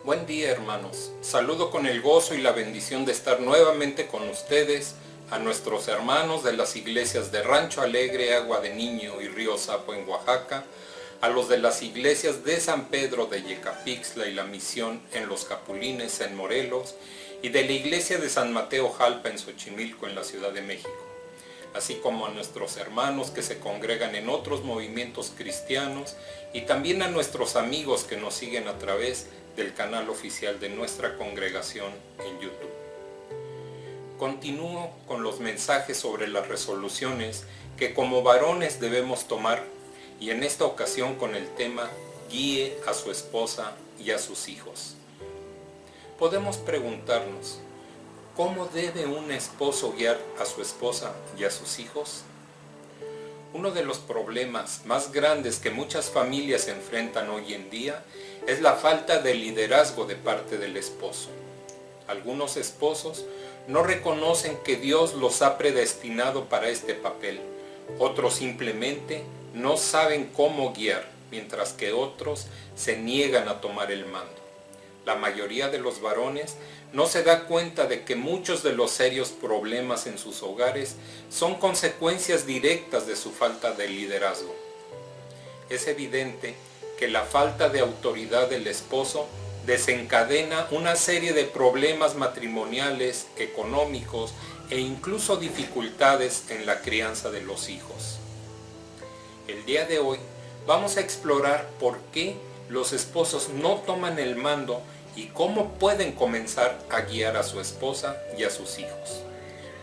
Buen día, hermanos. Saludo con el gozo y la bendición de estar nuevamente con ustedes, a nuestros hermanos de las iglesias de Rancho Alegre, Agua de Niño y Río Sapo en Oaxaca, a los de las iglesias de San Pedro de Yecapixtla y la Misión en Los Capulines en Morelos, y de la iglesia de San Mateo Jalpa en Xochimilco en la Ciudad de México, así como a nuestros hermanos que se congregan en otros movimientos cristianos y también a nuestros amigos que nos siguen a través del canal oficial de nuestra congregación en YouTube. Continúo con los mensajes sobre las resoluciones que como varones debemos tomar, y en esta ocasión con el tema guíe a su esposa y a sus hijos. Podemos preguntarnos, ¿cómo debe un esposo guiar a su esposa y a sus hijos? Uno de los problemas más grandes que muchas familias enfrentan hoy en día es la falta de liderazgo de parte del esposo. Algunos esposos no reconocen que Dios los ha predestinado para este papel. Otros simplemente no saben cómo guiar, mientras que otros se niegan a tomar el mando. La mayoría de los varones no se da cuenta de que muchos de los serios problemas en sus hogares son consecuencias directas de su falta de liderazgo. Es evidente que la falta de autoridad del esposo desencadena una serie de problemas matrimoniales, económicos e incluso dificultades en la crianza de los hijos. El día de hoy vamos a explorar por qué los esposos no toman el mando y cómo pueden comenzar a guiar a su esposa y a sus hijos.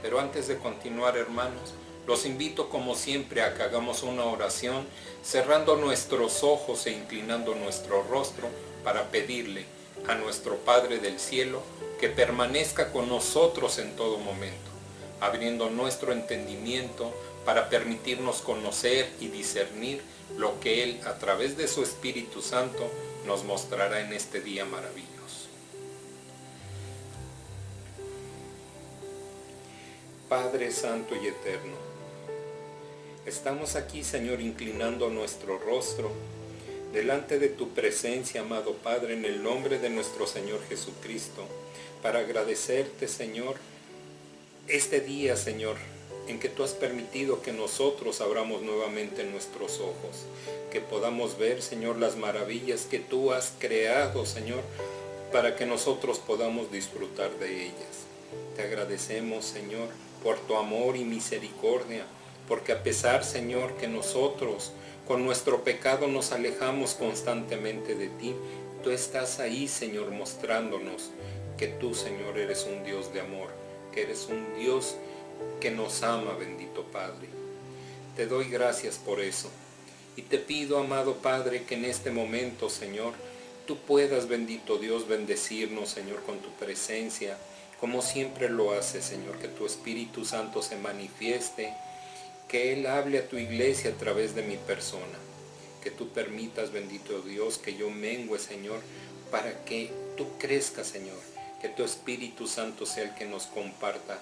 Pero antes de continuar, hermanos, los invito como siempre a que hagamos una oración cerrando nuestros ojos e inclinando nuestro rostro para pedirle a nuestro Padre del Cielo que permanezca con nosotros en todo momento, abriendo nuestro entendimiento para permitirnos conocer y discernir lo que Él, a través de su Espíritu Santo, nos mostrará en este día maravilloso. Padre Santo y Eterno, estamos aquí, Señor, inclinando nuestro rostro delante de tu presencia, amado Padre, en el nombre de nuestro Señor Jesucristo, para agradecerte, Señor, este día, Señor, en que tú has permitido que nosotros abramos nuevamente nuestros ojos, que podamos ver, Señor, las maravillas que tú has creado, Señor, para que nosotros podamos disfrutar de ellas. Te agradecemos, Señor, por tu amor y misericordia, porque a pesar, Señor, que nosotros con nuestro pecado nos alejamos constantemente de ti, tú estás ahí, Señor, mostrándonos que tú, Señor, eres un Dios de amor, que eres un Dios que nos ama, bendito Padre. Te doy gracias por eso. Y te pido, amado Padre, que en este momento, Señor, tú puedas, bendito Dios, bendecirnos, Señor, con tu presencia, como siempre lo haces, Señor, que tu Espíritu Santo se manifieste, que Él hable a tu iglesia a través de mi persona, que tú permitas, bendito Dios, que yo mengue, Señor, para que tú crezcas, Señor, que tu Espíritu Santo sea el que nos comparta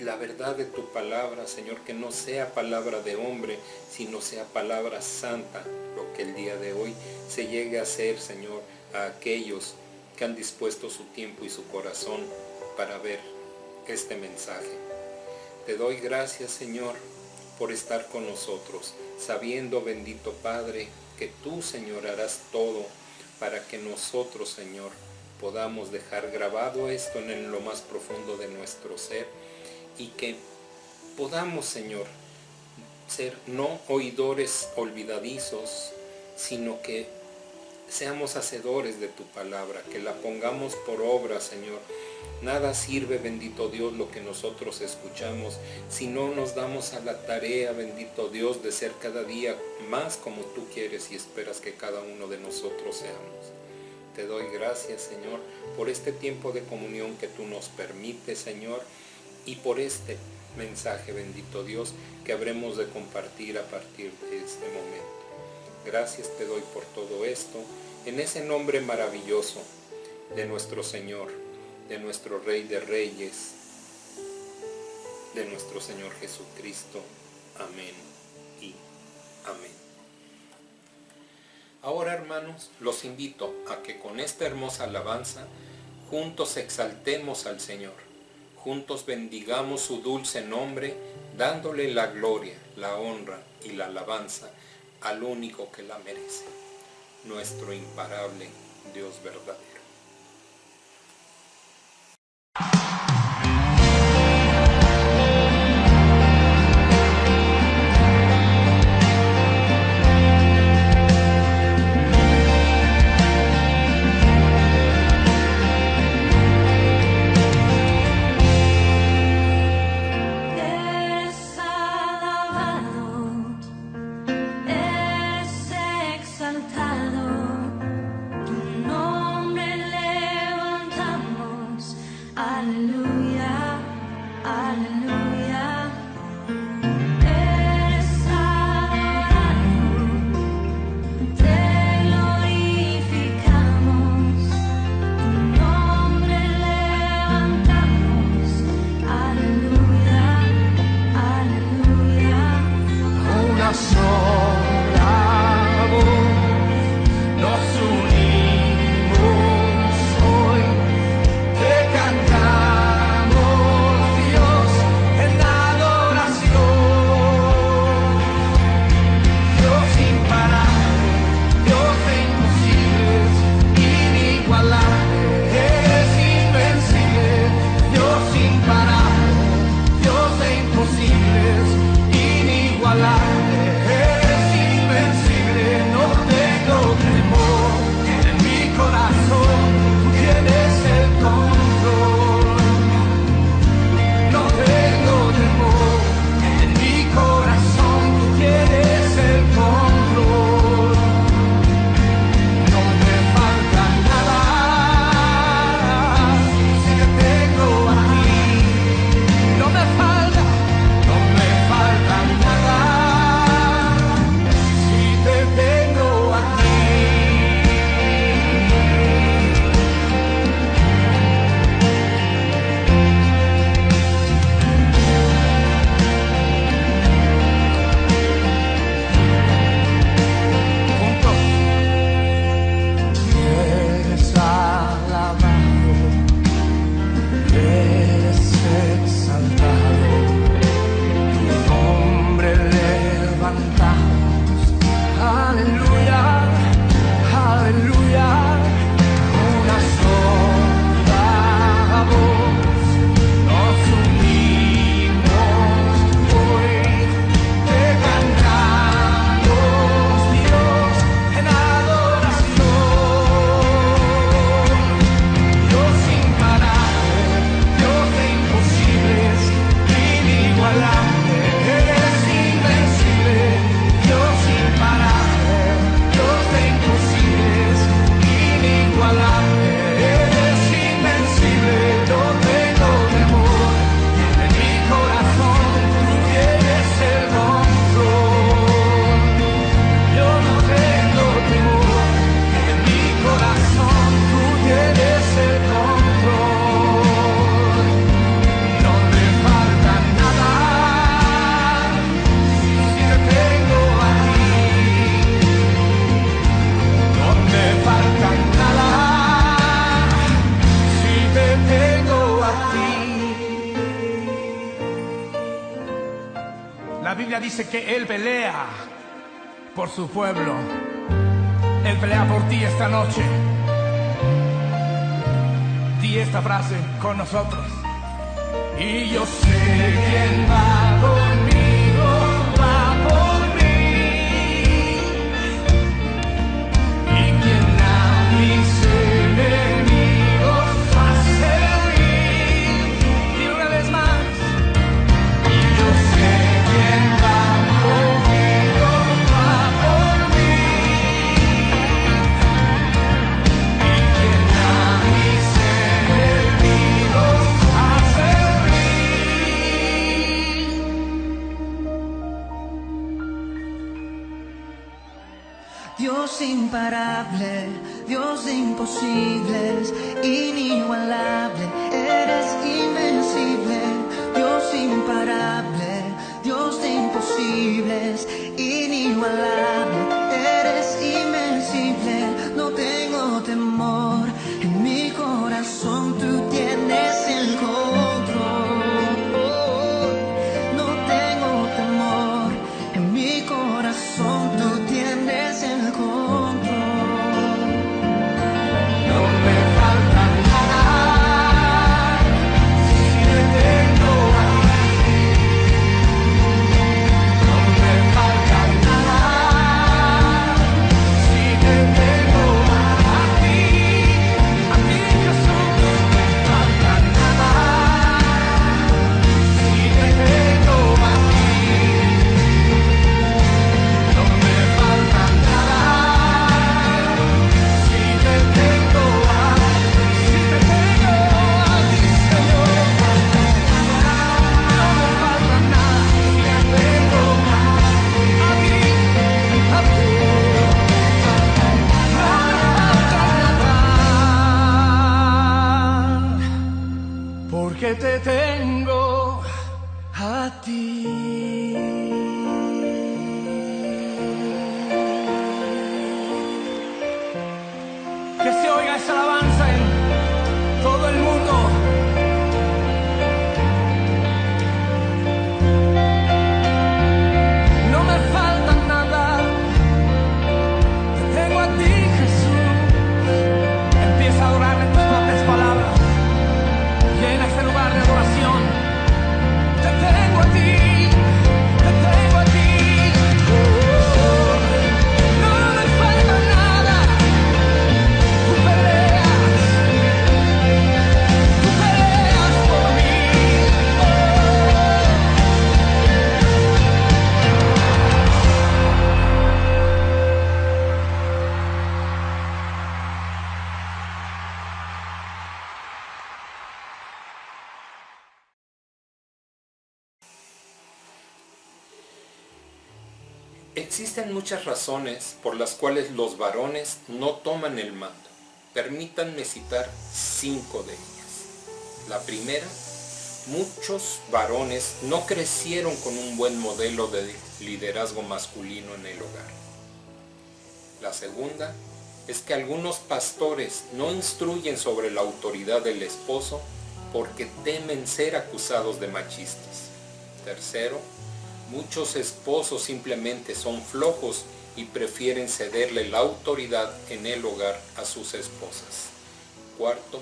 la verdad de tu palabra, Señor, que no sea palabra de hombre, sino sea palabra santa, lo que el día de hoy se llegue a hacer, Señor, a aquellos que han dispuesto su tiempo y su corazón para ver este mensaje. Te doy gracias, Señor, por estar con nosotros, sabiendo, bendito Padre, que tú, Señor, harás todo para que nosotros, Señor, podamos dejar grabado esto en lo más profundo de nuestro ser, y que podamos, Señor, ser no oidores olvidadizos, sino que seamos hacedores de tu palabra, que la pongamos por obra, Señor. Nada sirve, bendito Dios, lo que nosotros escuchamos, si no nos damos a la tarea, bendito Dios, de ser cada día más como tú quieres y esperas que cada uno de nosotros seamos. Te doy gracias, Señor, por este tiempo de comunión que tú nos permites, Señor, y por este mensaje, bendito Dios, que habremos de compartir a partir de este momento. Gracias te doy por todo esto, en ese nombre maravilloso de nuestro Señor, de nuestro Rey de Reyes, de nuestro Señor Jesucristo. Amén y amén. Ahora, hermanos, los invito a que con esta hermosa alabanza juntos exaltemos al Señor, juntos bendigamos su dulce nombre, dándole la gloria, la honra y la alabanza al único que la merece, nuestro imparable Dios verdadero. La Biblia dice que Él pelea por su pueblo. Él pelea por ti esta noche. Di esta frase con nosotros. Y yo sé quién va conmigo, va por mí. Y quien a mis enemigos hace huir. Y una vez más. Y yo sé quién va conmigo, va por mí. Y quien a mis enemigos hace Dios imparable, Dios de imposibles, inigualable, eres invencible. Dios imparable, Dios de imposibles, inigualable, eres invencible. Existen muchas razones por las cuales los varones no toman el mando. Permítanme citar 5 de ellas. La primera, muchos varones no crecieron con un buen modelo de liderazgo masculino en el hogar. La segunda es que algunos pastores no instruyen sobre la autoridad del esposo porque temen ser acusados de machistas. Tercero, muchos esposos simplemente son flojos y prefieren cederle la autoridad en el hogar a sus esposas. Cuarto,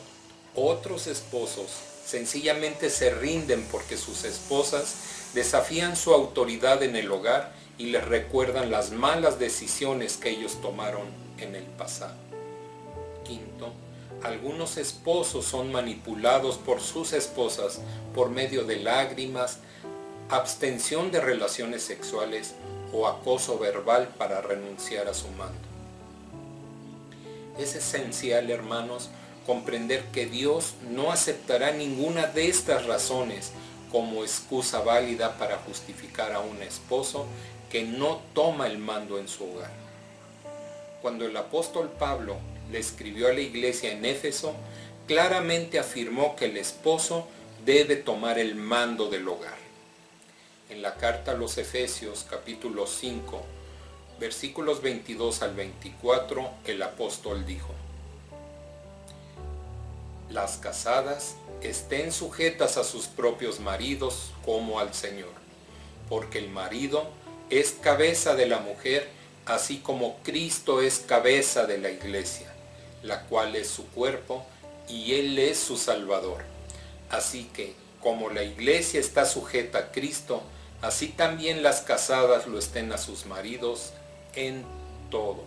otros esposos sencillamente se rinden porque sus esposas desafían su autoridad en el hogar y les recuerdan las malas decisiones que ellos tomaron en el pasado. Quinto, algunos esposos son manipulados por sus esposas por medio de lágrimas, abstención de relaciones sexuales o acoso verbal para renunciar a su mando. Es esencial, hermanos, comprender que Dios no aceptará ninguna de estas razones como excusa válida para justificar a un esposo que no toma el mando en su hogar. Cuando el apóstol Pablo le escribió a la iglesia en Éfeso, claramente afirmó que el esposo debe tomar el mando del hogar. En la carta a los Efesios, capítulo 5, versículos 22 al 24, el apóstol dijo: Las casadas estén sujetas a sus propios maridos como al Señor, porque el marido es cabeza de la mujer, así como Cristo es cabeza de la iglesia, la cual es su cuerpo, y Él es su Salvador. Así que, como la iglesia está sujeta a Cristo, así también las casadas lo estén a sus maridos en todo.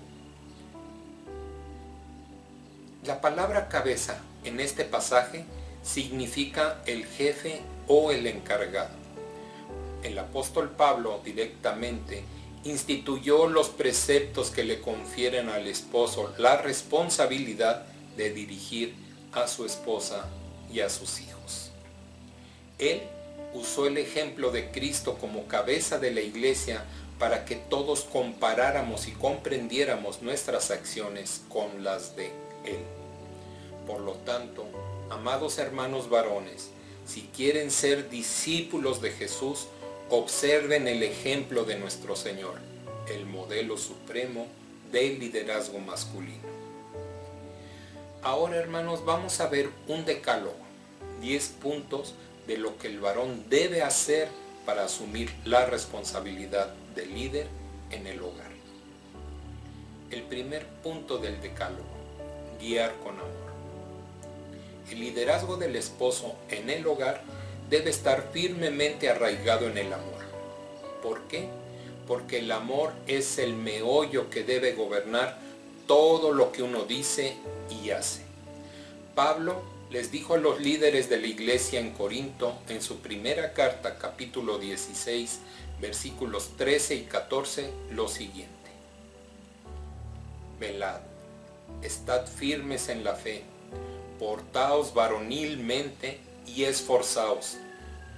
La palabra cabeza en este pasaje significa el jefe o el encargado. El apóstol Pablo directamente instituyó los preceptos que le confieren al esposo la responsabilidad de dirigir a su esposa y a sus hijos. Él usó el ejemplo de Cristo como cabeza de la iglesia para que todos comparáramos y comprendiéramos nuestras acciones con las de Él. Por lo tanto, amados hermanos varones, si quieren ser discípulos de Jesús, observen el ejemplo de nuestro Señor, el modelo supremo del liderazgo masculino. Ahora, hermanos, vamos a ver un decálogo, 10 puntos de lo que el varón debe hacer para asumir la responsabilidad de líder en el hogar. El primer punto del decálogo: guiar con amor. El liderazgo del esposo en el hogar debe estar firmemente arraigado en el amor. ¿Por qué? Porque el amor es el meollo que debe gobernar todo lo que uno dice y hace. Pablo les dijo a los líderes de la iglesia en Corinto en su primera carta, capítulo 16, versículos 13 y 14, lo siguiente: Velad, estad firmes en la fe, portaos varonilmente y esforzaos,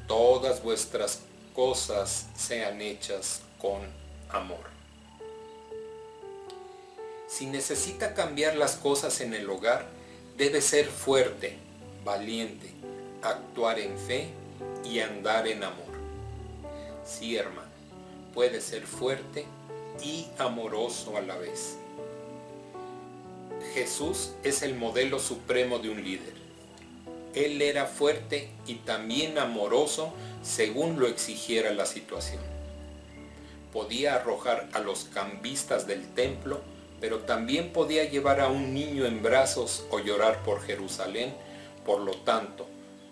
todas vuestras cosas sean hechas con amor. Si necesita cambiar las cosas en el hogar, debe ser fuerte, valiente, actuar en fe y andar en amor. Sí, hermano, puede ser fuerte y amoroso a la vez. Jesús es el modelo supremo de un líder. Él era fuerte y también amoroso según lo exigiera la situación. Podía arrojar a los cambistas del templo, pero también podía llevar a un niño en brazos o llorar por Jerusalén. Por lo tanto,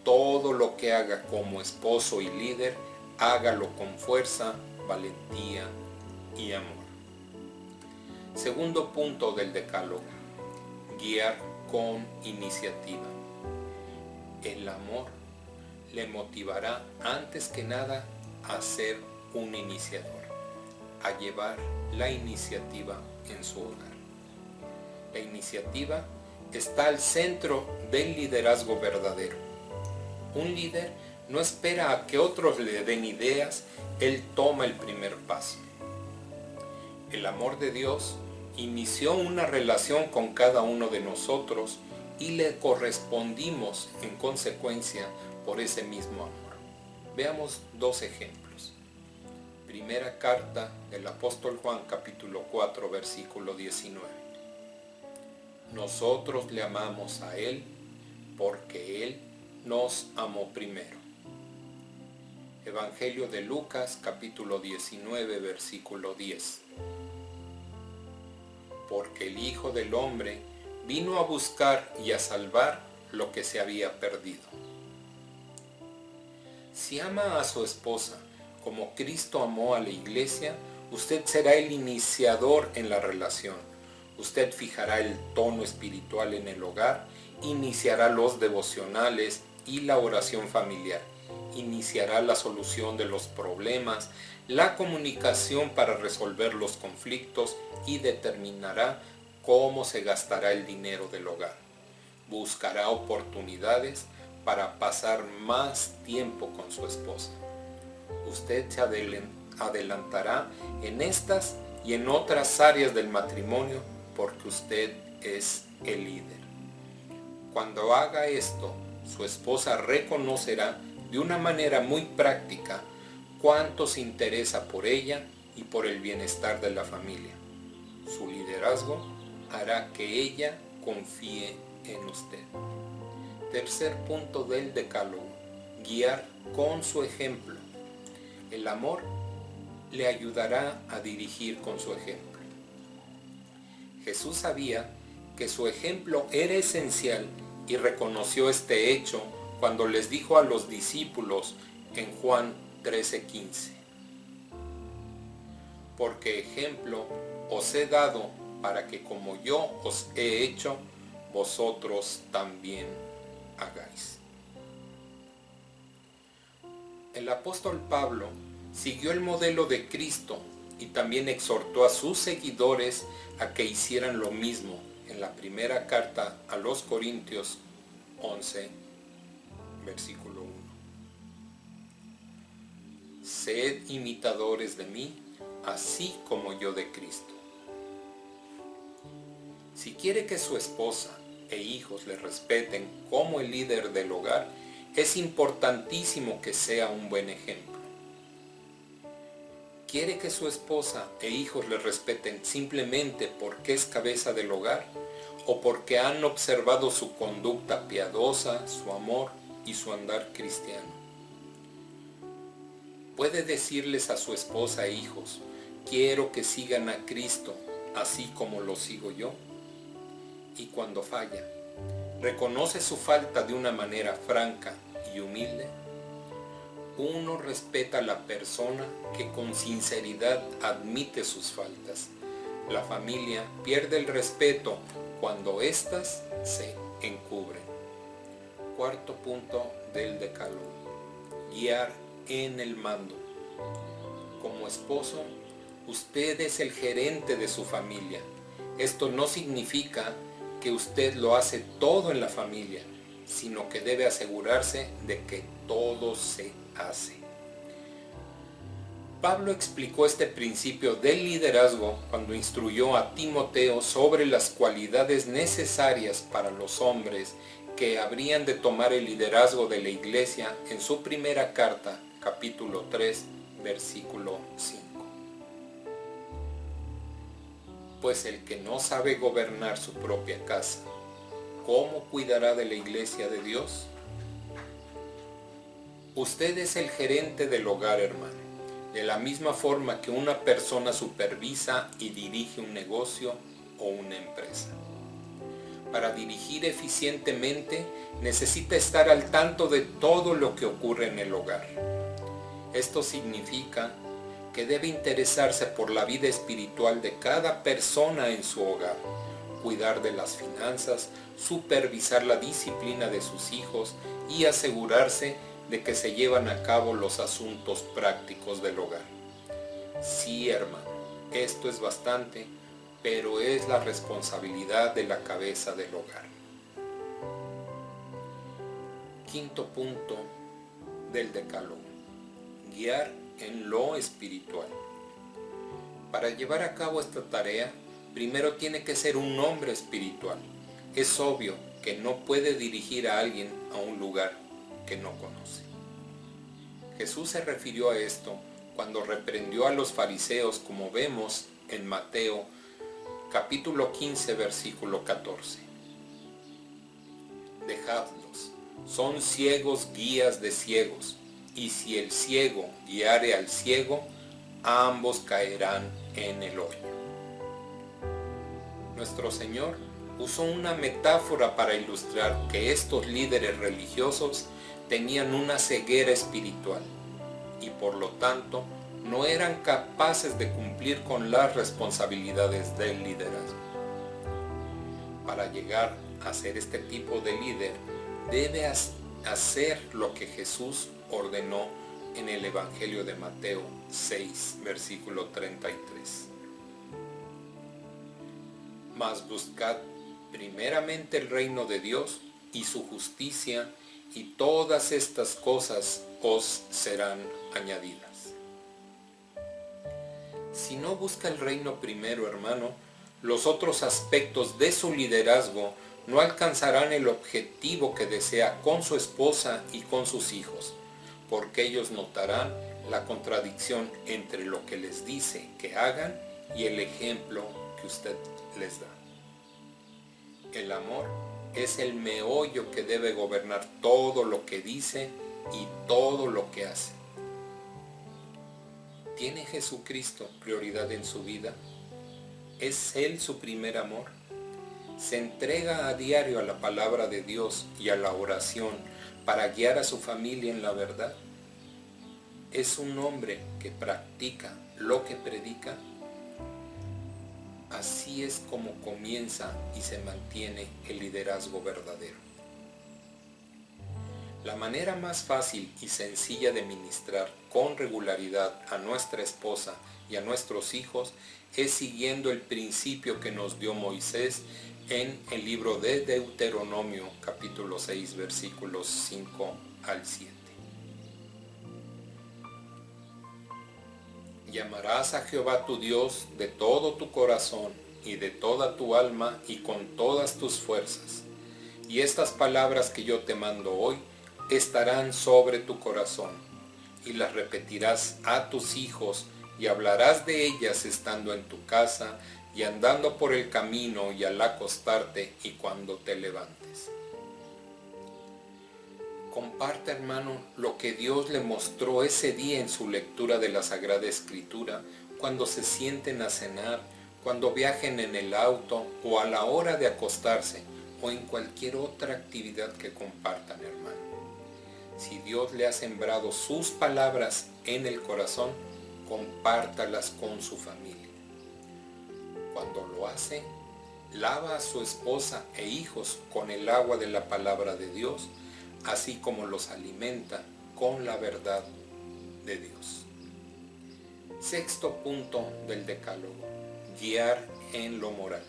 todo lo que haga como esposo y líder, hágalo con fuerza, valentía y amor. Segundo punto del decálogo: guiar con iniciativa. El amor le motivará antes que nada a ser un iniciador, a llevar la iniciativa en su hogar. La iniciativa está al centro del liderazgo verdadero. Un líder no espera a que otros le den ideas, él toma el primer paso. El amor de Dios inició una relación con cada uno de nosotros y le correspondimos en consecuencia por ese mismo amor. Veamos dos ejemplos. Primera carta del apóstol Juan, capítulo 4, versículo 19. Nosotros le amamos a Él porque Él nos amó primero. Evangelio de Lucas, capítulo 19, versículo 10. Porque el Hijo del Hombre vino a buscar y a salvar lo que se había perdido. Si ama a su esposa como Cristo amó a la iglesia, usted será el iniciador en la relación. Usted fijará el tono espiritual en el hogar, iniciará los devocionales y la oración familiar. Iniciará la solución de los problemas, la comunicación para resolver los conflictos y determinará cómo se gastará el dinero del hogar. Buscará oportunidades para pasar más tiempo con su esposa. Usted se adelantará en estas y en otras áreas del matrimonio porque usted es el líder. Cuando haga esto, su esposa reconocerá de una manera muy práctica cuánto se interesa por ella y por el bienestar de la familia. Su liderazgo hará que ella confíe en usted. Tercer punto del decálogo: guiar con su ejemplo. El amor le ayudará a dirigir con su ejemplo. Jesús sabía que su ejemplo era esencial y reconoció este hecho cuando les dijo a los discípulos en Juan 13:15. Porque ejemplo os he dado para que como yo os he hecho, vosotros también hagáis. El apóstol Pablo siguió el modelo de Cristo y también exhortó a sus seguidores a que hicieran lo mismo en la primera carta a los Corintios 11, versículo 1. Sed imitadores de mí, así como yo de Cristo. Si quiere que su esposa e hijos le respeten como el líder del hogar, es importantísimo que sea un buen ejemplo. ¿Quiere que su esposa e hijos le respeten simplemente porque es cabeza del hogar o porque han observado su conducta piadosa, su amor y su andar cristiano? Puede decirles a su esposa e hijos: quiero que sigan a Cristo así como lo sigo yo. Y cuando falla, reconoce su falta de una manera franca y humilde. Uno respeta a la persona que con sinceridad admite sus faltas. La familia pierde el respeto cuando éstas se encubren. Cuarto punto del decálogo: guiar en el mando. Como esposo, usted es el gerente de su familia. Esto no significa que usted lo hace todo en la familia, sino que debe asegurarse de que todo se hace. Pablo explicó este principio del liderazgo cuando instruyó a Timoteo sobre las cualidades necesarias para los hombres que habrían de tomar el liderazgo de la iglesia en su primera carta, capítulo 3, versículo 5. Pues el que no sabe gobernar su propia casa, ¿cómo cuidará de la iglesia de Dios? Usted es el gerente del hogar, hermano. De la misma forma que una persona supervisa y dirige un negocio o una empresa. Para dirigir eficientemente, necesita estar al tanto de todo lo que ocurre en el hogar. Esto significa que debe interesarse por la vida espiritual de cada persona en su hogar, cuidar de las finanzas, supervisar la disciplina de sus hijos y asegurarse de que se llevan a cabo los asuntos prácticos del hogar. Sí, hermano, esto es bastante, pero es la responsabilidad de la cabeza del hogar. Quinto punto del decálogo: guiar en lo espiritual. Para llevar a cabo esta tarea, primero tiene que ser un hombre espiritual. Es obvio que no puede dirigir a alguien a un lugar que no conoce. Jesús se refirió a esto cuando reprendió a los fariseos, como vemos en Mateo capítulo 15, versículo 14. Dejadlos, son ciegos guías de ciegos, y si el ciego guiare al ciego, ambos caerán en el hoyo. Nuestro Señor usó una metáfora para ilustrar que estos líderes religiosos tenían una ceguera espiritual y por lo tanto no eran capaces de cumplir con las responsabilidades del liderazgo. Para llegar a ser este tipo de líder, debe hacer lo que Jesús ordenó en el Evangelio de Mateo 6, versículo 33. Mas buscad primeramente el reino de Dios y su justicia, y todas estas cosas os serán añadidas. Si no busca el reino primero, hermano, los otros aspectos de su liderazgo no alcanzarán el objetivo que desea con su esposa y con sus hijos, porque ellos notarán la contradicción entre lo que les dice que hagan y el ejemplo que usted les da. El amor es el meollo que debe gobernar todo lo que dice y todo lo que hace. ¿Tiene Jesucristo prioridad en su vida? ¿Es Él su primer amor? ¿Se entrega a diario a la palabra de Dios y a la oración para guiar a su familia en la verdad? ¿Es un hombre que practica lo que predica? Así es como comienza y se mantiene el liderazgo verdadero. La manera más fácil y sencilla de ministrar con regularidad a nuestra esposa y a nuestros hijos es siguiendo el principio que nos dio Moisés en el libro de Deuteronomio, capítulo 6, versículos 5 al 7. Y amarás a Jehová tu Dios de todo tu corazón y de toda tu alma y con todas tus fuerzas. Y estas palabras que yo te mando hoy estarán sobre tu corazón, y las repetirás a tus hijos, y hablarás de ellas estando en tu casa, y andando por el camino, y al acostarte, y cuando te levantes. Comparte, hermano, lo que Dios le mostró ese día en su lectura de la Sagrada Escritura, cuando se sienten a cenar, cuando viajen en el auto, o a la hora de acostarse, o en cualquier otra actividad que compartan, hermano. Si Dios le ha sembrado sus palabras en el corazón, compártalas con su familia. Cuando lo hace, lava a su esposa e hijos con el agua de la palabra de Dios, así como los alimenta con la verdad de Dios. Sexto punto del decálogo: guiar en lo moral.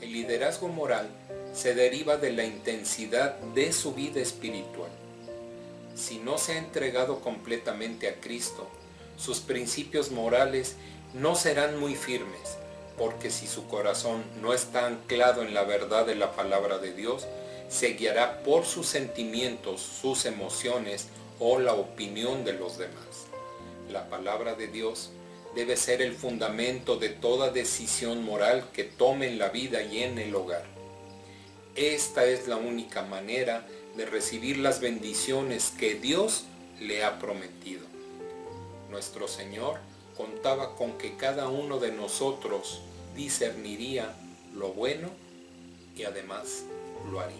El liderazgo moral se deriva de la intensidad de su vida espiritual. Si no se ha entregado completamente a Cristo, sus principios morales no serán muy firmes, porque si su corazón no está anclado en la verdad de la palabra de Dios, se guiará por sus sentimientos, sus emociones o la opinión de los demás. La palabra de Dios debe ser el fundamento de toda decisión moral que tome en la vida y en el hogar. Esta es la única manera de recibir las bendiciones que Dios le ha prometido. Nuestro Señor contaba con que cada uno de nosotros discerniría lo bueno y además lo haría.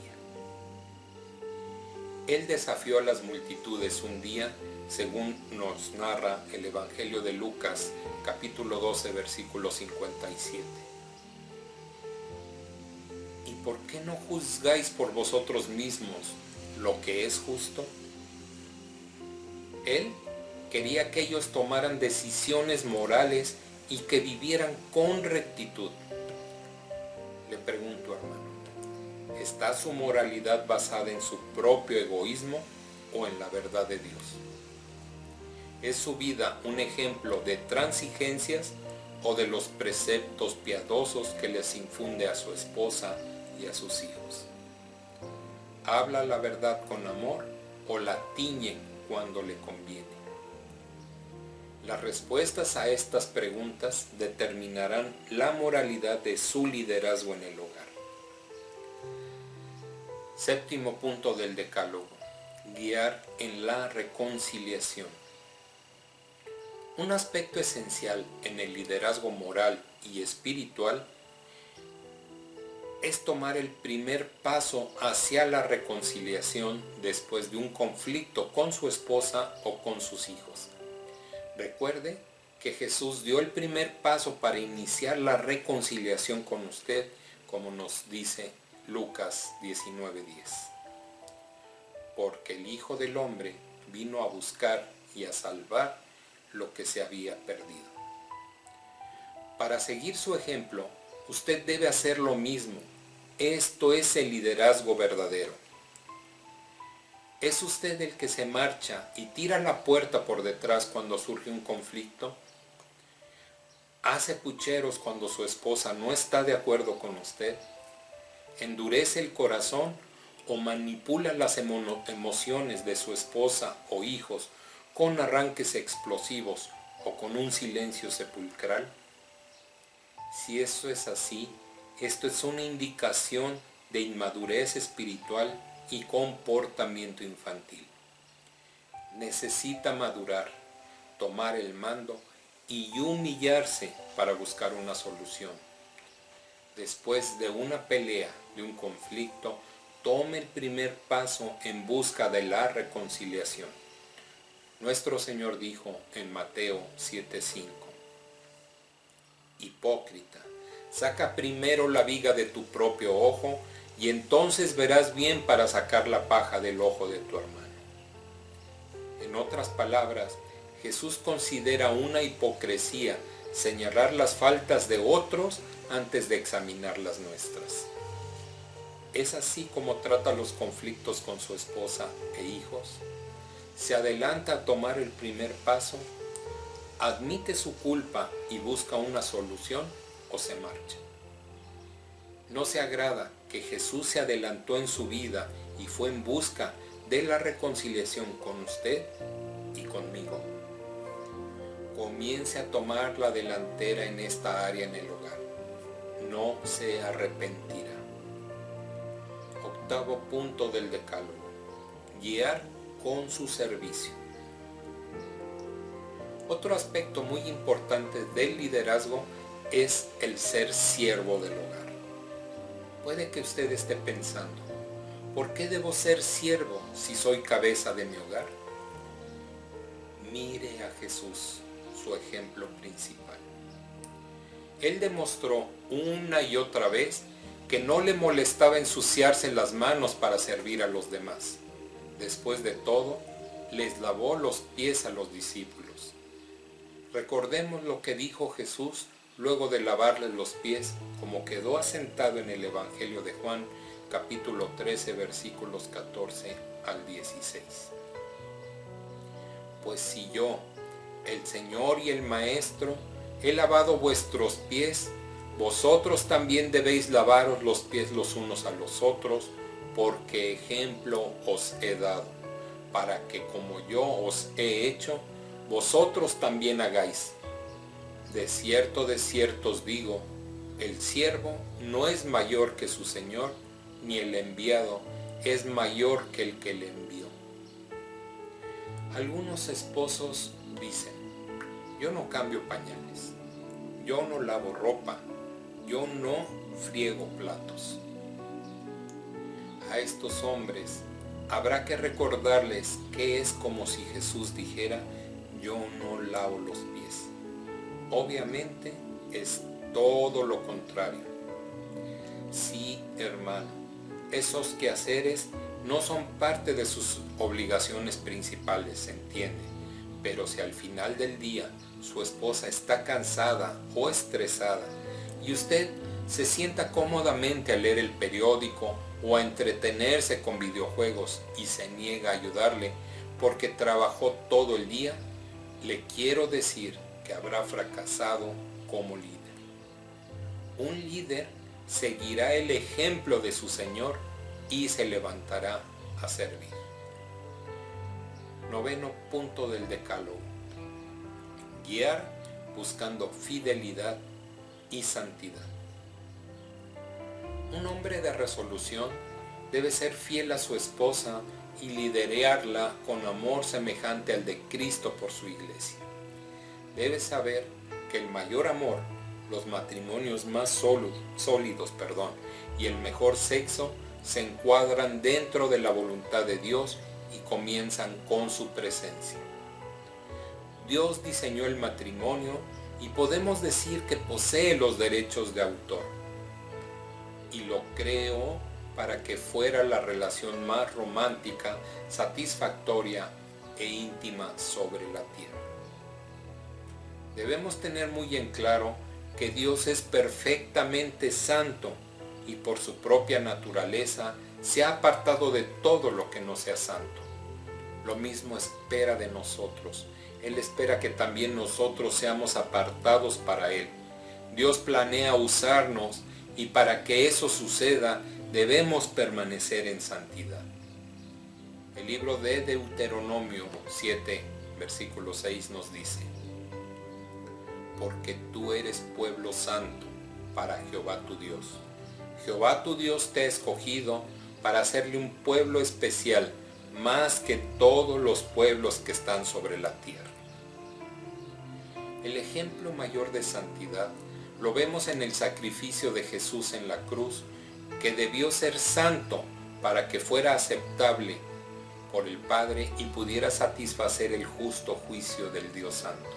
Él desafió a las multitudes un día, según nos narra el Evangelio de Lucas, capítulo 12, versículo 57. ¿Y por qué no juzgáis por vosotros mismos lo que es justo? Él quería que ellos tomaran decisiones morales y que vivieran con rectitud. Le pregunto, hermano, ¿está su moralidad basada en su propio egoísmo o en la verdad de Dios? ¿Es su vida un ejemplo de transigencias o de los preceptos piadosos que les infunde a su esposa y a sus hijos? ¿Habla la verdad con amor o la tiñe cuando le conviene? Las respuestas a estas preguntas determinarán la moralidad de su liderazgo en el hogar. Séptimo punto del decálogo: guiar en la reconciliación. Un aspecto esencial en el liderazgo moral y espiritual es tomar el primer paso hacia la reconciliación después de un conflicto con su esposa o con sus hijos. Recuerde que Jesús dio el primer paso para iniciar la reconciliación con usted, como nos dice Lucas 19:10. Porque el Hijo del Hombre vino a buscar y a salvar lo que se había perdido. Para seguir su ejemplo, usted debe hacer lo mismo. Esto es el liderazgo verdadero. ¿Es usted el que se marcha y tira la puerta por detrás cuando surge un conflicto? ¿Hace pucheros cuando su esposa no está de acuerdo con usted? ¿Endurece el corazón o manipula las emociones de su esposa o hijos con arranques explosivos o con un silencio sepulcral? Si eso es así, esto es una indicación de inmadurez espiritual y comportamiento infantil. Necesita madurar, tomar el mando y humillarse para buscar una solución. Después de una pelea, de un conflicto, tome el primer paso en busca de la reconciliación. Nuestro Señor dijo en Mateo 7:5: Hipócrita, saca primero la viga de tu propio ojo y entonces verás bien para sacar la paja del ojo de tu hermano. En otras palabras, Jesús considera una hipocresía señalar las faltas de otros antes de examinar las nuestras. ¿Es así como trata los conflictos con su esposa e hijos? ¿Se adelanta a tomar el primer paso? ¿Admite su culpa y busca una solución o se marcha? ¿No se agrada que Jesús se adelantó en su vida y fue en busca de la reconciliación con usted y conmigo? Comience a tomar la delantera en esta área en el hogar. No se arrepentirá. Octavo punto del decálogo: guiar con su servicio. Otro aspecto muy importante del liderazgo es el ser siervo del hogar. Puede que usted esté pensando: ¿por qué debo ser siervo si soy cabeza de mi hogar? Mire a Jesús, su ejemplo principal. Él demostró una y otra vez que no le molestaba ensuciarse las manos para servir a los demás. Después de todo, les lavó los pies a los discípulos. Recordemos lo que dijo Jesús luego de lavarles los pies, como quedó asentado en el Evangelio de Juan, capítulo 13, versículos 14 al 16. Pues si yo, el Señor y el Maestro, he lavado vuestros pies, vosotros también debéis lavaros los pies los unos a los otros, porque ejemplo os he dado, para que como yo os he hecho, vosotros también hagáis. De cierto os digo, el siervo no es mayor que su Señor, ni el enviado es mayor que el que le envió. Algunos esposos dicen: yo no cambio pañales, yo no lavo ropa, yo no friego platos. A estos hombres habrá que recordarles que es como si Jesús dijera: yo no lavo los pies. Obviamente es todo lo contrario. Sí, hermano, esos quehaceres no son parte de sus obligaciones principales, se entiende, pero si al final del día su esposa está cansada o estresada y usted se sienta cómodamente a leer el periódico o a entretenerse con videojuegos y se niega a ayudarle porque trabajó todo el día, le quiero decir que habrá fracasado como líder. Un líder seguirá el ejemplo de su Señor y se levantará a servir. 9º punto del Decálogo. Guiar buscando fidelidad y santidad. Un hombre de resolución debe ser fiel a su esposa y liderarla con amor semejante al de Cristo por su iglesia. Debe saber que el mayor amor, los matrimonios más sólidos, y el mejor sexo se encuadran dentro de la voluntad de Dios y comienzan con su presencia. Dios diseñó el matrimonio y podemos decir que posee los derechos de autor. Y lo creó para que fuera la relación más romántica, satisfactoria e íntima sobre la tierra. Debemos tener muy en claro que Dios es perfectamente santo y por su propia naturaleza se ha apartado de todo lo que no sea santo. Lo mismo espera de nosotros. Él espera que también nosotros seamos apartados para Él. Dios planea usarnos y para que eso suceda debemos permanecer en santidad. El libro de Deuteronomio 7, versículo 6 nos dice: porque tú eres pueblo santo para Jehová tu Dios. Jehová tu Dios te ha escogido para hacerle un pueblo especial, más que todos los pueblos que están sobre la tierra. El ejemplo mayor de santidad lo vemos en el sacrificio de Jesús en la cruz, que debió ser santo para que fuera aceptable por el Padre y pudiera satisfacer el justo juicio del Dios Santo,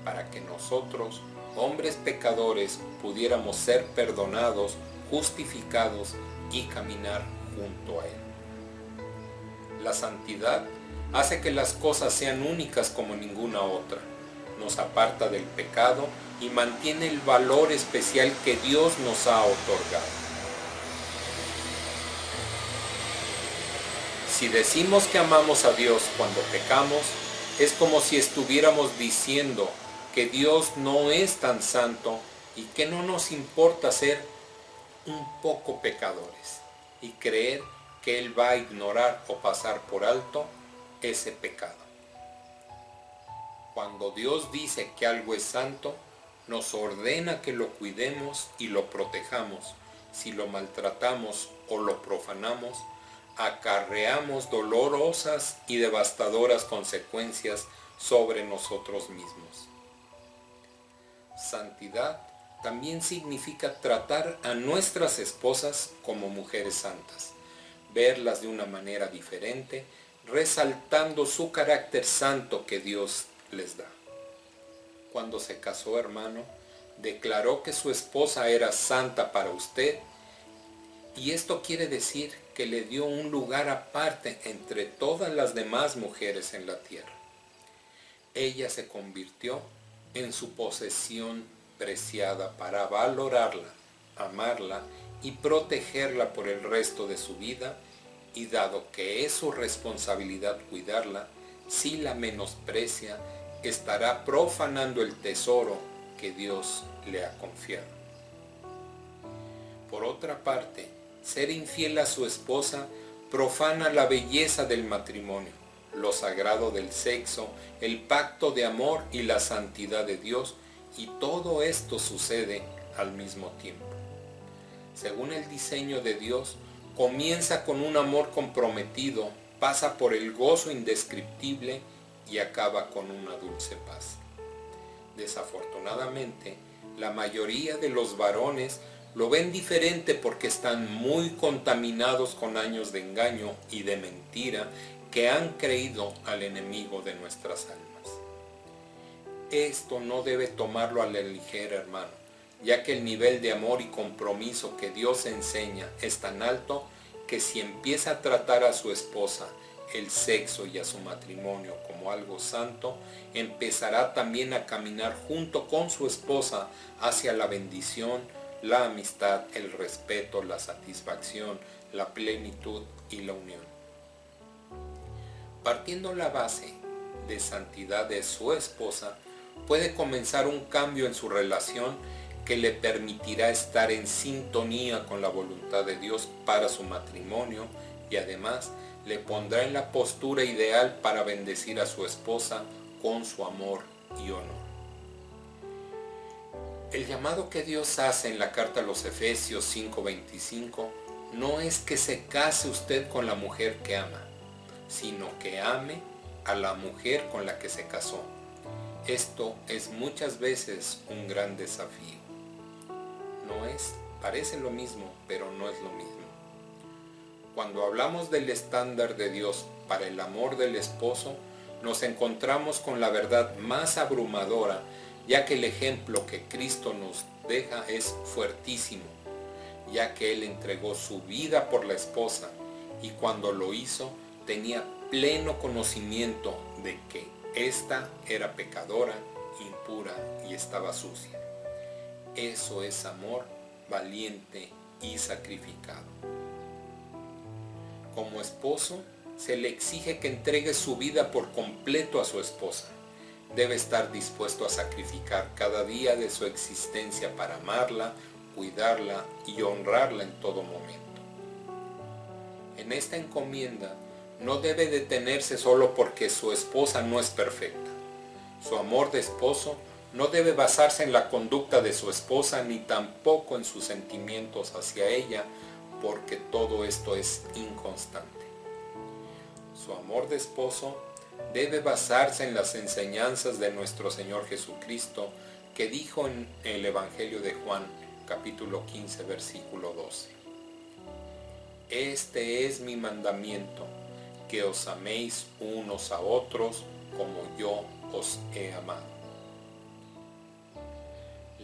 para que nosotros, hombres pecadores, pudiéramos ser perdonados, justificados y caminar junto a Él. La santidad hace que las cosas sean únicas como ninguna otra, nos aparta del pecado y mantiene el valor especial que Dios nos ha otorgado. Si decimos que amamos a Dios cuando pecamos, es como si estuviéramos diciendo que Dios no es tan santo y que no nos importa ser un poco pecadores y creer que Él va a ignorar o pasar por alto ese pecado. Cuando Dios dice que algo es santo, nos ordena que lo cuidemos y lo protejamos. Si lo maltratamos o lo profanamos, acarreamos dolorosas y devastadoras consecuencias sobre nosotros mismos. Santidad también significa tratar a nuestras esposas como mujeres santas, verlas de una manera diferente, resaltando su carácter santo que Dios les da. Cuando se casó, hermano, declaró que su esposa era santa para usted, y esto quiere decir que le dio un lugar aparte entre todas las demás mujeres en la tierra. Ella se convirtió en su posesión preciada para valorarla, amarla y protegerla por el resto de su vida, y dado que es su responsabilidad cuidarla, si la menosprecia, estará profanando el tesoro que Dios le ha confiado. Por otra parte, ser infiel a su esposa profana la belleza del matrimonio, lo sagrado del sexo, el pacto de amor y la santidad de Dios, y todo esto sucede al mismo tiempo. Según el diseño de Dios, comienza con un amor comprometido, pasa por el gozo indescriptible y acaba con una dulce paz. Desafortunadamente, la mayoría de los varones lo ven diferente porque están muy contaminados con años de engaño y de mentira que han creído al enemigo de nuestras almas. Esto no debe tomarlo a la ligera, hermano, ya que el nivel de amor y compromiso que Dios enseña es tan alto que si empieza a tratar a su esposa, el sexo y a su matrimonio como algo santo, empezará también a caminar junto con su esposa hacia la bendición, la amistad, el respeto, la satisfacción, la plenitud y la unión. Partiendo la base de santidad de su esposa, puede comenzar un cambio en su relación que le permitirá estar en sintonía con la voluntad de Dios para su matrimonio y además le pondrá en la postura ideal para bendecir a su esposa con su amor y honor. El llamado que Dios hace en la carta a los Efesios 5:25 no es que se case usted con la mujer que ama, sino que ame a la mujer con la que se casó. Esto es muchas veces un gran desafío. Parece lo mismo, pero no es lo mismo. Cuando hablamos del estándar de Dios para el amor del esposo, nos encontramos con la verdad más abrumadora, ya que el ejemplo que Cristo nos deja es fuertísimo, ya que Él entregó su vida por la esposa y cuando lo hizo tenía pleno conocimiento de que ésta era pecadora, impura y estaba sucia. Eso es amor valiente y sacrificado. Como esposo, se le exige que entregue su vida por completo a su esposa. Debe estar dispuesto a sacrificar cada día de su existencia para amarla, cuidarla y honrarla en todo momento. En esta encomienda no debe detenerse solo porque su esposa no es perfecta. Su amor de esposo no debe basarse en la conducta de su esposa ni tampoco en sus sentimientos hacia ella, porque todo esto es inconstante. Su amor de esposo debe basarse en las enseñanzas de nuestro Señor Jesucristo, que dijo en el Evangelio de Juan, capítulo 15, versículo 12. Este es mi mandamiento, que os améis unos a otros como yo os he amado.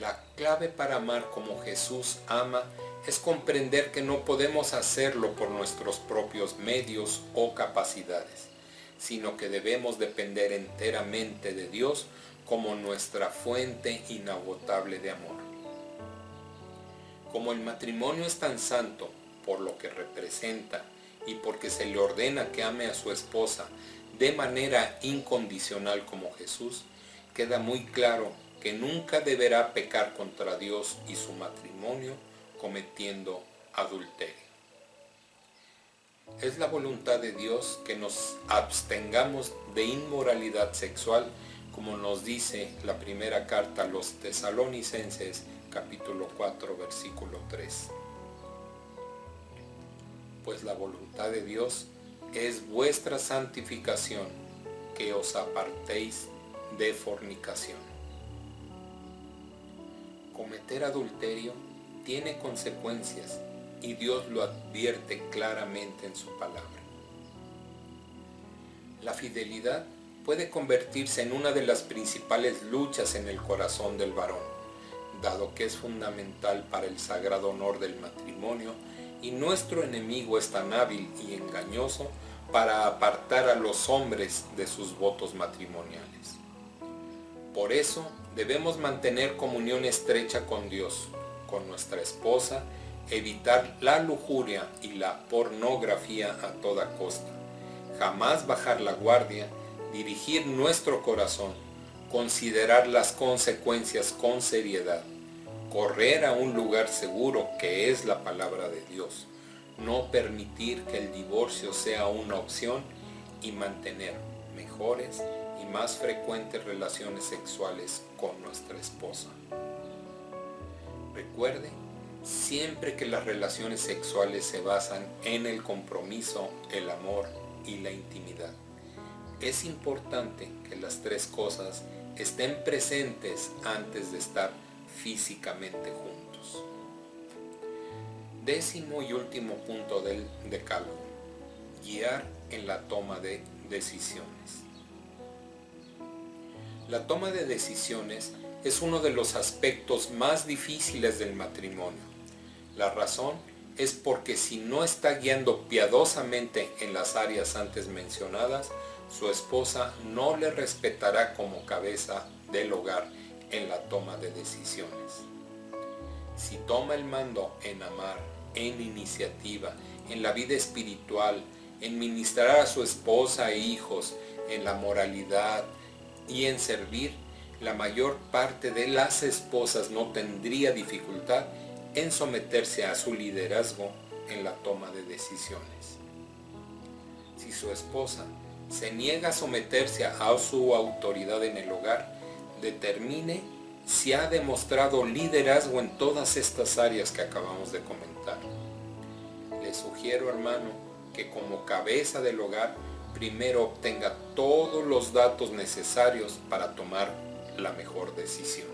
La clave para amar como Jesús ama es comprender que no podemos hacerlo por nuestros propios medios o capacidades, sino que debemos depender enteramente de Dios como nuestra fuente inagotable de amor. Como el matrimonio es tan santo por lo que representa y porque se le ordena que ame a su esposa de manera incondicional como Jesús, queda muy claro que nunca deberá pecar contra Dios y su matrimonio cometiendo adulterio. Es la voluntad de Dios que nos abstengamos de inmoralidad sexual, como nos dice la primera carta a los Tesalonicenses, capítulo 4, versículo 3. Pues la voluntad de Dios es vuestra santificación, que os apartéis de fornicación. Cometer adulterio tiene consecuencias y Dios lo advierte claramente en su palabra. La fidelidad puede convertirse en una de las principales luchas en el corazón del varón, dado que es fundamental para el sagrado honor del matrimonio y nuestro enemigo es tan hábil y engañoso para apartar a los hombres de sus votos matrimoniales. Por eso debemos mantener comunión estrecha con Dios, con nuestra esposa, evitar la lujuria y la pornografía a toda costa, jamás bajar la guardia, dirigir nuestro corazón, considerar las consecuencias con seriedad, correr a un lugar seguro que es la palabra de Dios, no permitir que el divorcio sea una opción y mantener mejores y más frecuentes relaciones sexuales con nuestra esposa. Recuerde siempre que las relaciones sexuales se basan en el compromiso, el amor y la intimidad. Es importante que las tres cosas estén presentes antes de estar físicamente juntos. Décimo y último punto del decálogo: guiar en la toma de decisiones. La toma de decisiones es uno de los aspectos más difíciles del matrimonio. La razón es porque si no está guiando piadosamente en las áreas antes mencionadas, su esposa no le respetará como cabeza del hogar en la toma de decisiones. Si toma el mando en amar, en iniciativa, en la vida espiritual, en ministrar a su esposa e hijos, en la moralidad y en servir, la mayor parte de las esposas no tendría dificultad en someterse a su liderazgo en la toma de decisiones. Si su esposa se niega a someterse a su autoridad en el hogar, determine si ha demostrado liderazgo en todas estas áreas que acabamos de comentar. Le sugiero, hermano, que como cabeza del hogar, primero obtenga todos los datos necesarios para tomar la mejor decisión.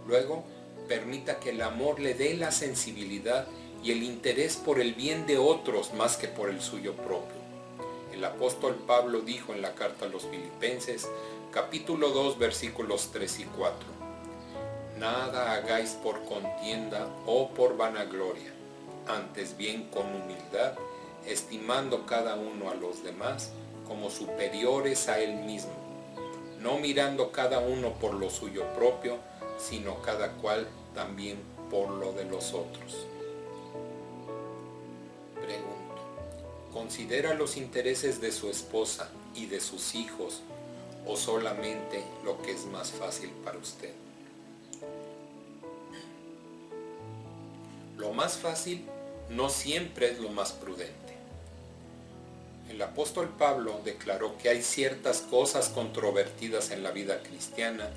Luego, permita que el amor le dé la sensibilidad y el interés por el bien de otros más que por el suyo propio. El apóstol Pablo dijo en la carta a los Filipenses, capítulo 2, versículos 3 y 4, nada hagáis por contienda o por vanagloria, antes bien con humildad, estimando cada uno a los demás como superiores a él mismo, no mirando cada uno por lo suyo propio, sino cada cual también por lo de los otros. Pregunto, ¿considera los intereses de su esposa y de sus hijos o solamente lo que es más fácil para usted? Lo más fácil no siempre es lo más prudente. El apóstol Pablo declaró que hay ciertas cosas controvertidas en la vida cristiana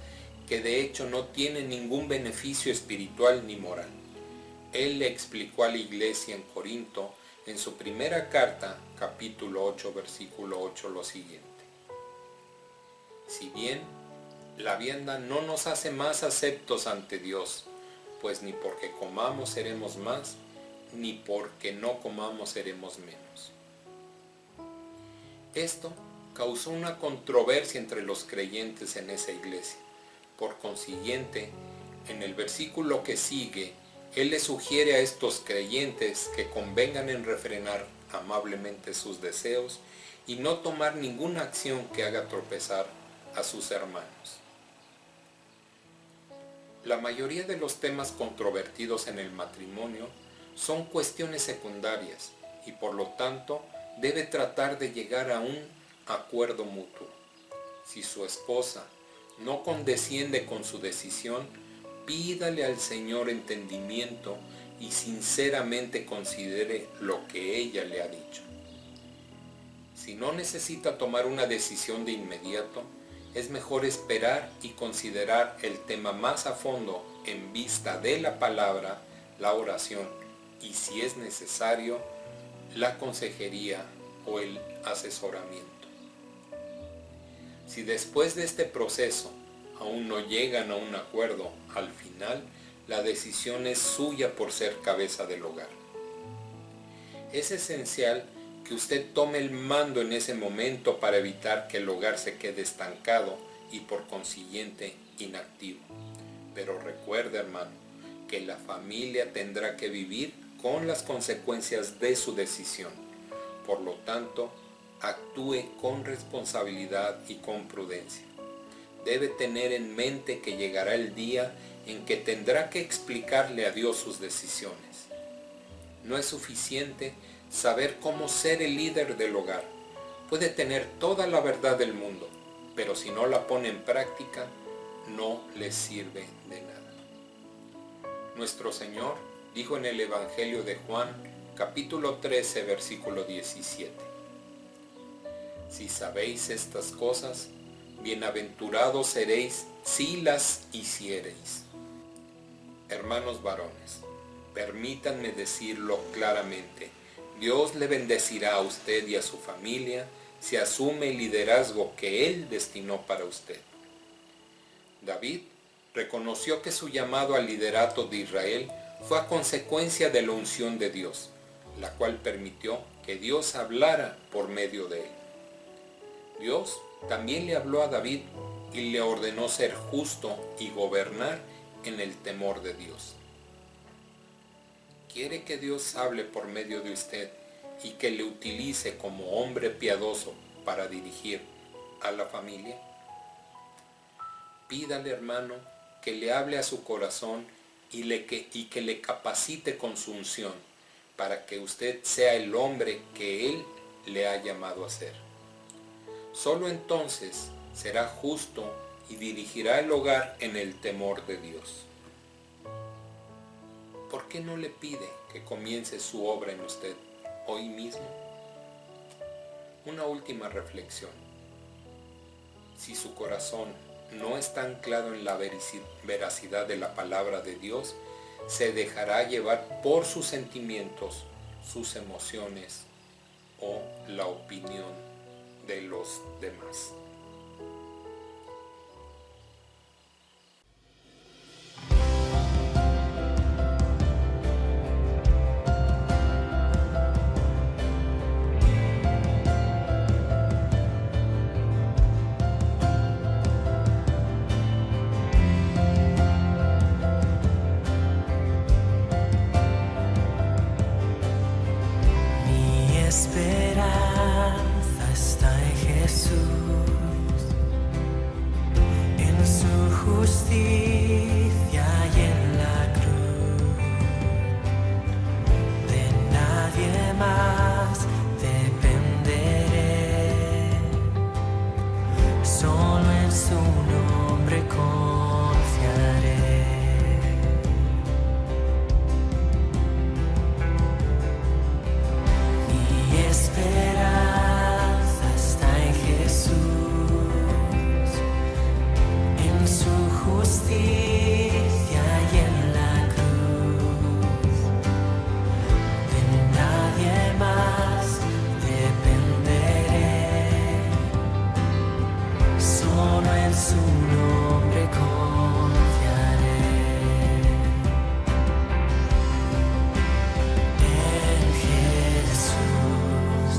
que de hecho no tienen ningún beneficio espiritual ni moral. Él le explicó a la iglesia en Corinto en su primera carta, capítulo 8, versículo 8, lo siguiente. Si bien la vianda no nos hace más aceptos ante Dios, pues ni porque comamos seremos más, ni porque no comamos seremos menos. Esto causó una controversia entre los creyentes en esa iglesia. Por consiguiente, en el versículo que sigue, él le sugiere a estos creyentes que convengan en refrenar amablemente sus deseos y no tomar ninguna acción que haga tropezar a sus hermanos. La mayoría de los temas controvertidos en el matrimonio son cuestiones secundarias y por lo tanto debe tratar de llegar a un acuerdo mutuo. Si su esposa no condesciende con su decisión, pídale al Señor entendimiento y sinceramente considere lo que ella le ha dicho. Si no necesita tomar una decisión de inmediato, es mejor esperar y considerar el tema más a fondo en vista de la palabra, la oración y, si es necesario, la consejería o el asesoramiento. Si después de este proceso aún no llegan a un acuerdo, al final la decisión es suya por ser cabeza del hogar. Es esencial que usted tome el mando en ese momento para evitar que el hogar se quede estancado y por consiguiente inactivo. Pero recuerde, hermano, que la familia tendrá que vivir con las consecuencias de su decisión. Por lo tanto, actúe con responsabilidad y con prudencia. Debe tener en mente que llegará el día en que tendrá que explicarle a Dios sus decisiones. No es suficiente saber cómo ser el líder del hogar. Puede tener toda la verdad del mundo, pero si no la pone en práctica, no le sirve de nada. Nuestro Señor dijo en el Evangelio de Juan, capítulo 13, versículo 17. Si sabéis estas cosas, bienaventurados seréis si las hiciereis. Hermanos varones, permítanme decirlo claramente. Dios le bendecirá a usted y a su familia si asume el liderazgo que Él destinó para usted. David reconoció que su llamado al liderato de Israel fue a consecuencia de la unción de Dios, la cual permitió que Dios hablara por medio de él. Dios también le habló a David y le ordenó ser justo y gobernar en el temor de Dios. ¿Quiere que Dios hable por medio de usted y que le utilice como hombre piadoso para dirigir a la familia? Pídale, hermano, que le hable a su corazón y que le capacite con su unción para que usted sea el hombre que Él le ha llamado a ser. Solo entonces será justo y dirigirá el hogar en el temor de Dios. ¿Por qué no le pide que comience su obra en usted hoy mismo? Una última reflexión. Si su corazón no está anclado en la veracidad de la palabra de Dios, se dejará llevar por sus sentimientos, sus emociones o la opinión de los demás. Esperanza está en Jesús, en su justicia y en la cruz. De nadie más dependeré, solo en su nombre confiaré. Esperanza está en Jesús, en su justicia y en la cruz. De nadie más dependeré, solo en su nombre confiaré. En Jesús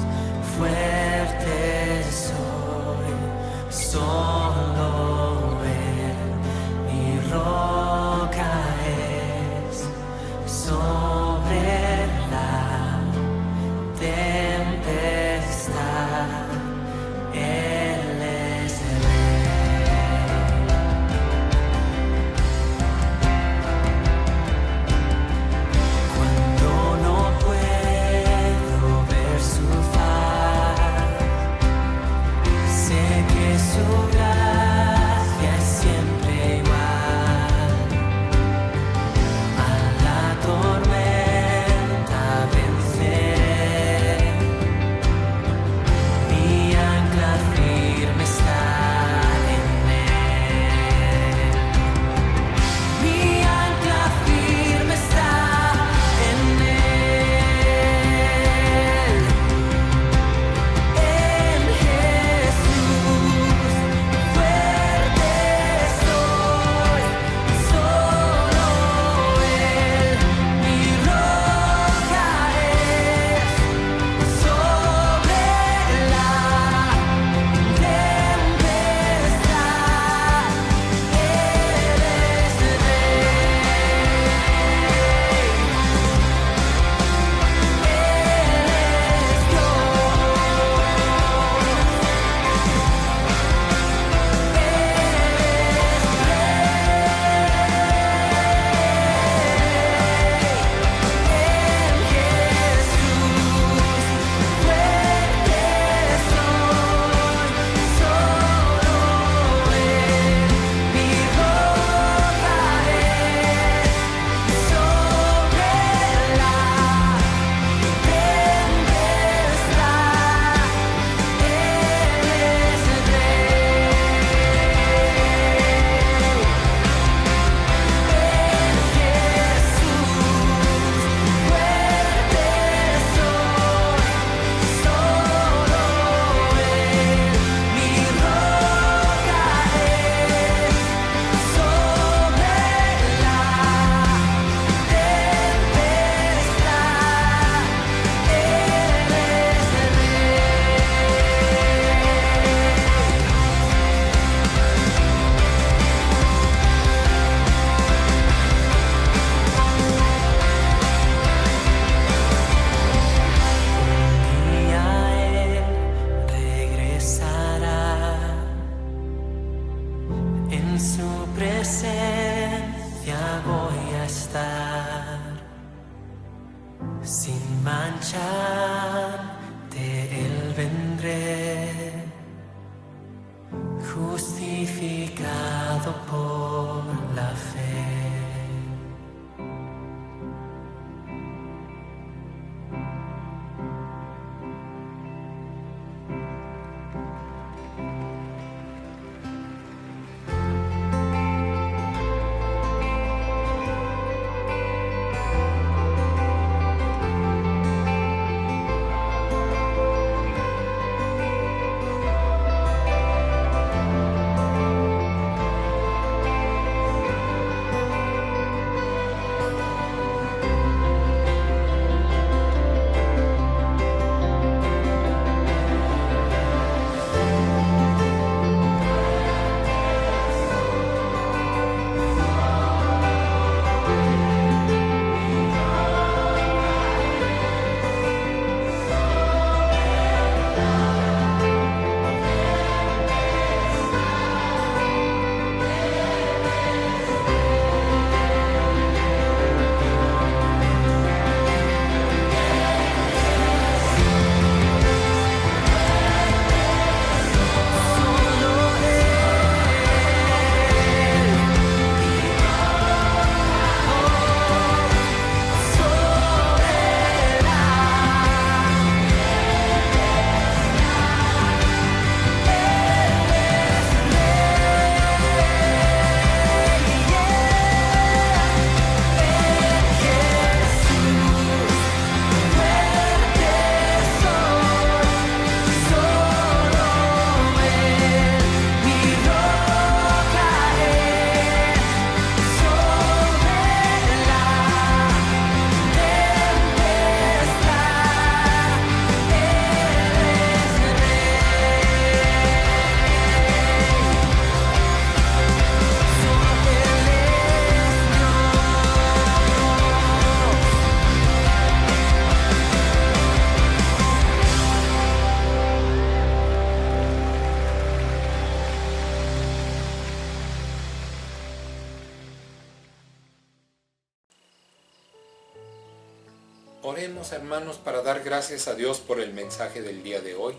Oremos, hermanos, para dar gracias a Dios por el mensaje del día de hoy,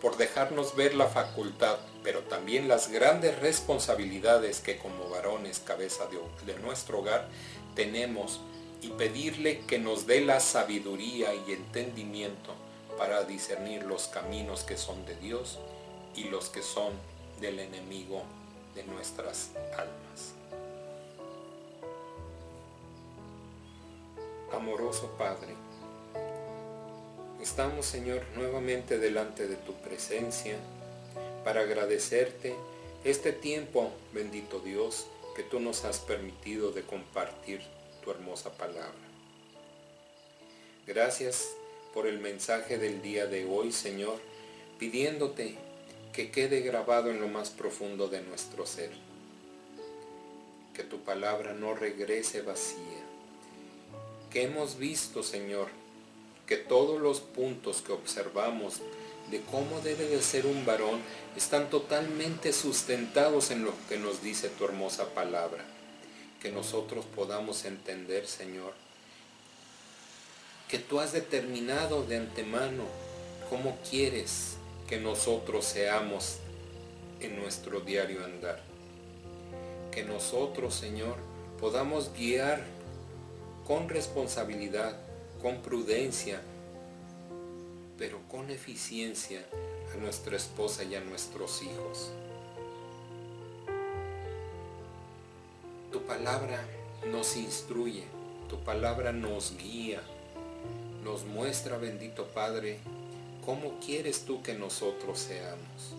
por dejarnos ver la facultad, pero también las grandes responsabilidades que como varones, cabeza de nuestro hogar, tenemos, y pedirle que nos dé la sabiduría y entendimiento para discernir los caminos que son de Dios y los que son del enemigo de nuestras almas. Amoroso Padre, estamos, Señor, nuevamente delante de tu presencia para agradecerte este tiempo, bendito Dios, que tú nos has permitido de compartir tu hermosa palabra. Gracias por el mensaje del día de hoy, Señor, pidiéndote que quede grabado en lo más profundo de nuestro ser. Que tu palabra no regrese vacía. Que hemos visto, Señor, que todos los puntos que observamos de cómo debe de ser un varón están totalmente sustentados en lo que nos dice tu hermosa palabra. Que nosotros podamos entender, Señor, que tú has determinado de antemano cómo quieres que nosotros seamos en nuestro diario andar. Que nosotros, Señor, podamos guiar con responsabilidad, con prudencia, pero con eficiencia a nuestra esposa y a nuestros hijos. Tu palabra nos instruye, tu palabra nos guía, nos muestra, bendito Padre, cómo quieres tú que nosotros seamos.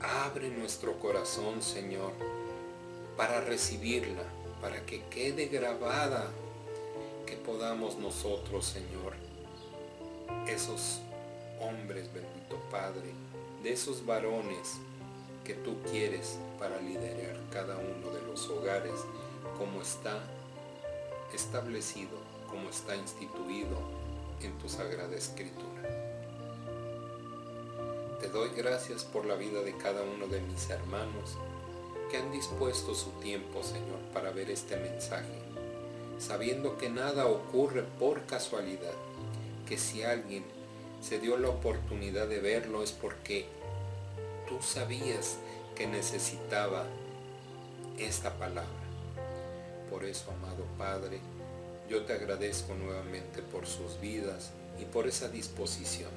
Abre nuestro corazón, Señor, para recibirla, para que quede grabada, que podamos nosotros, Señor, esos hombres, bendito Padre, de esos varones que tú quieres para liderar cada uno de los hogares, como está establecido, como está instituido en tu Sagrada Escritura. Te doy gracias por la vida de cada uno de mis hermanos que han dispuesto su tiempo, Señor, para ver este mensaje, sabiendo que nada ocurre por casualidad, que si alguien se dio la oportunidad de verlo es porque tú sabías que necesitaba esta palabra. Por eso, amado Padre, yo te agradezco nuevamente por sus vidas y por esa disposición.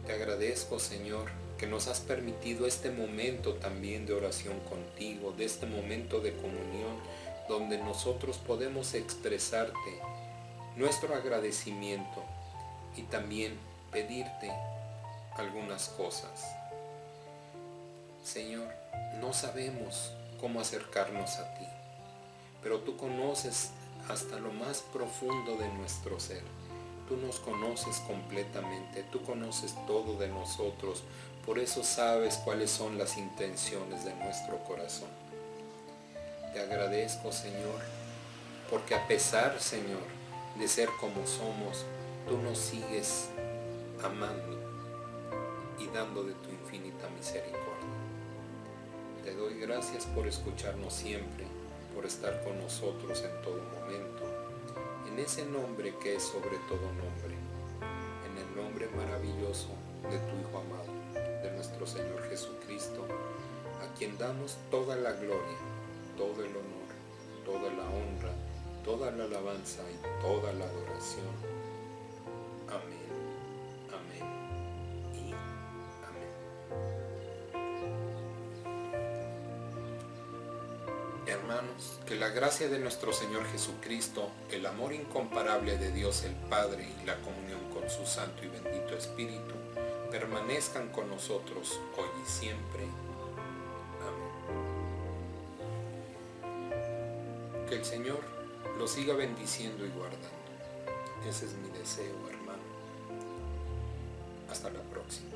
Te agradezco, Señor, que nos has permitido este momento también de oración contigo, de este momento de comunión, donde nosotros podemos expresarte nuestro agradecimiento y también pedirte algunas cosas. Señor, no sabemos cómo acercarnos a ti, pero tú conoces hasta lo más profundo de nuestro ser. Tú nos conoces completamente, tú conoces todo de nosotros, por eso sabes cuáles son las intenciones de nuestro corazón. Te agradezco, Señor, porque a pesar, Señor, de ser como somos, tú nos sigues amando y dando de tu infinita misericordia. Te doy gracias por escucharnos siempre, por estar con nosotros en todo momento, en ese nombre que es sobre todo nombre, en el nombre maravilloso de tu Hijo amado, de nuestro Señor Jesucristo, a quien damos toda la gloria, todo el honor, toda la honra, toda la alabanza y toda la adoración. Amén, amén y amén. Hermanos, que la gracia de nuestro Señor Jesucristo, el amor incomparable de Dios el Padre y la comunión con su Santo y bendito Espíritu permanezcan con nosotros hoy y siempre. Amén. Que el Señor lo siga bendiciendo y guardando. Ese es mi deseo, hermano. Hasta la próxima.